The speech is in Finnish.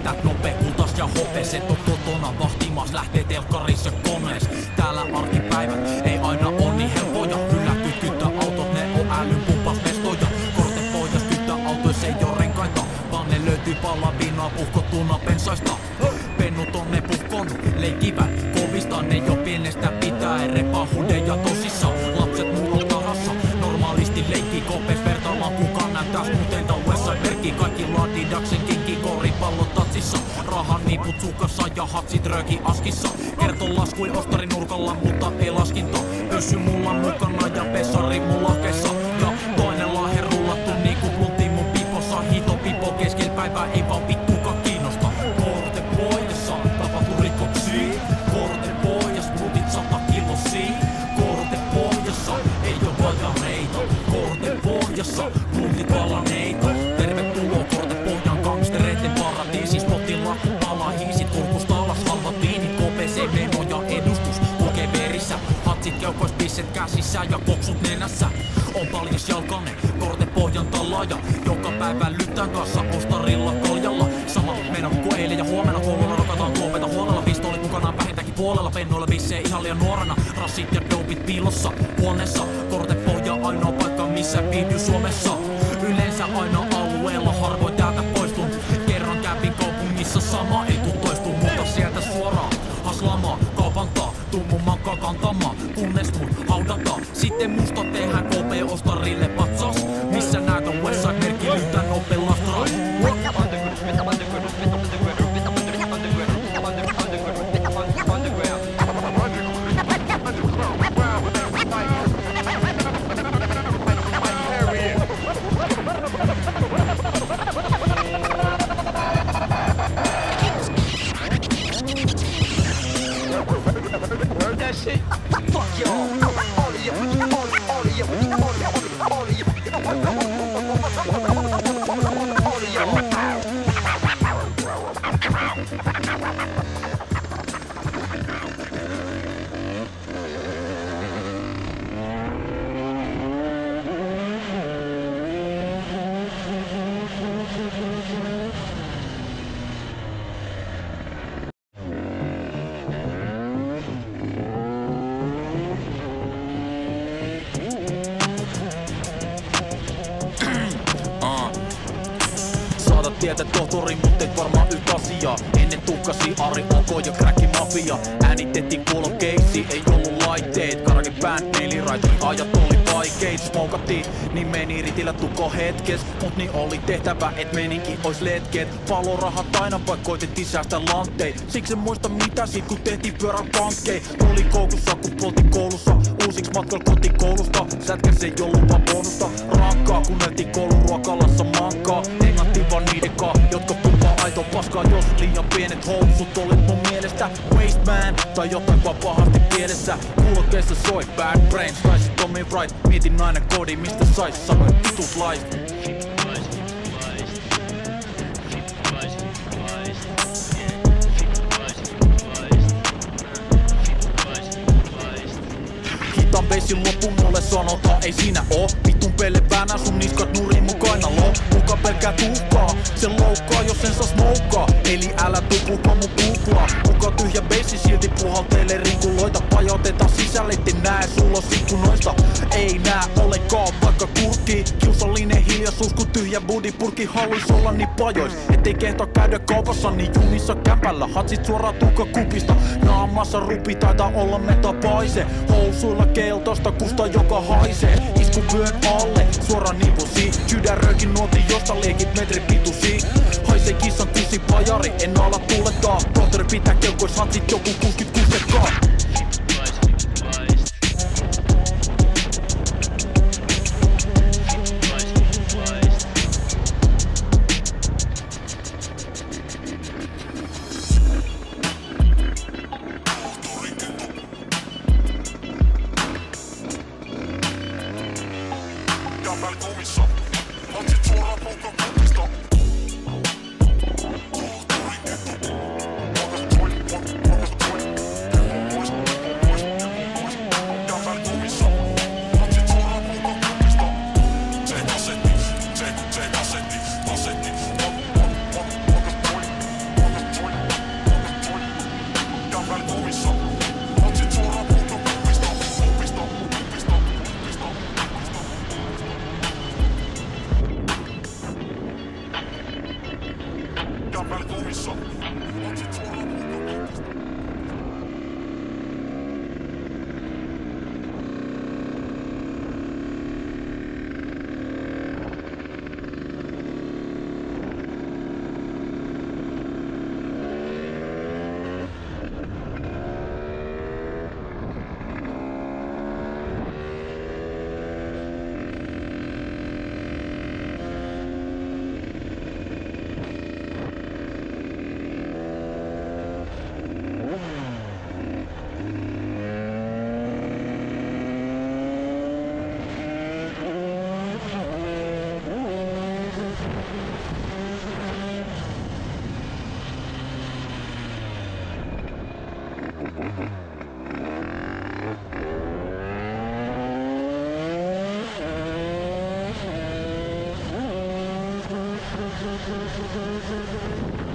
Jätät nope, kultas ja hopeset on kotona vahtimas, lähtee telkkaris ja konees. Täällä arkipäivät ei aina oo niin helppoja. Hylätyt kyttäautot, ne on älyn pumpasmestoja. Korte pojas kyttäautoissa ei oo renkaita, vaan ne löytyy palavina puhkottuna pensaista. Pennut on ne puhkon, leikkivät kovista, ne jo pienestä pitää repahudeja tosissaan. Lapset mulla on tahassa, normaalisti leikkii kopes vertaillaan kukaan näyttäis muuten tauessa merkki. Kaikki ladidaksen kinki koripallot tatsissa, rahan niput sukassa ja hatsit rööki askissa. Kerto laskui ostari nurkalla, mutta ei laskinto. Pysy mulla mukana ja pesari mulla kessa. Ja toinen lahe rullattu niinku bluntti mun pipossa. Hito pipo keskel päivää ei vaan vittukaan kiinnosta. Korte pois tapahtuu rikoksia. Korte pois blutit 100 kilosia. Korte pois ei oo vajareita. Korte pois blutit valaneita. Tervetuloa Korte Pohjan gangstereiden paratiisis. Potin lappu palaa hiisit kurkusta alas halvat viinit. KPC meno ja edustus kulkee verissä. Hatsit keukois pisset käsissä ja koksut nenässä. On paljas jalkanen, Korte Pohjan talaaja. Joka päivä lyttään kanssa ostarilla kaljalla. Sama meno kuin eilen ja huomenna koululla rokataan tuopeita huolella. Pistoolit mukanaan vähintäänkin puolella. Pennoilla vissee ihan liian nuorena. Rassit ja dopit piilossa huoneessa. Korte Pohja ainoa paikka missä viihdy Suomessa. Yleensä aina alueella, harvoin täältä poistun. Kerran kävin kaupungissa, sama ei tuu toistu. Mutta sieltä suoraan haslaamaan, kaupantaa, tummun makkaa kantamaan. Kunnes mut haudataan, sitten musta tehdään KP-ostarille patsas. Missä näytän Westside-merkki lyhtään opelastraa. Tietä tohtori, mut et varmaan yhtä asiaa. Ennen tukkasi Ari OK ja Cracki Mafia. Äänitettiin kuulokeissi, ei ollut laitteet. Karake band, neilirait, ajat oli vaikeet. Smokattiin, niin meni ritillä tukko hetkes. Mut niin oli tehtävä, et meninkin ois letkeet. Palorahat aina vaikka koitettiin säästä lantteet. Siksi en muista mitä sit kun tehtiin pyörän pankkei. Oli koukussa kun poltiin koulussa. Uusiks matkalla kotikoulusta. Sätkäs ei ollut vaan bonusta. Rankkaa kuunneltiin kouluruokalassa mankkaa. Hengattiin vaan niiden jotka pumpaa aitoa paskaa, jos liian pienet housut olet mun mielestä waste man tai jotain vaan pahasti pielessä. Kuulokkeissa soi bad brains tai sit Tommy Wright. Mietin aina koodi mistä sais sanoin vitut lait. Hitan beissin loppu mulle sanotaan ei siinä oo. Vitun pelle väännä sun niskat nurin mun kainaloon. Kuka pelkää tuhkaa, se loukkaa jos sen saa smokaa. Eli älä tupuka mun kuplaa. Kuka tyhjä beissi silti puhaltelee rinkuloita. Pajotetaan sisälle ettei näe sulos ikkunoista. Ei nää olekaan vaikka kurkkii. Kiusallinen hiljaisuus kun tyhjä budipurkki haluis olla niin pajois. Ettei kehtaa käydä kaupassa niin junissa kämpällä. Hatsit suoraan tukkakupista. Naamassa rupi taitaa olla metapaise. Housuilla keltaista kusta joka haisee. Isku vyön alle, suoraan nipusi. Sydänröökin nuoti josta liekit metri pitusi. Haisee kissan kussi pajari, en ala tuulettaa. Tohtori pitää keukois hatsit joku 66 sekkaa. Vessa! Juoksit sua aamulla tästä. Thank you.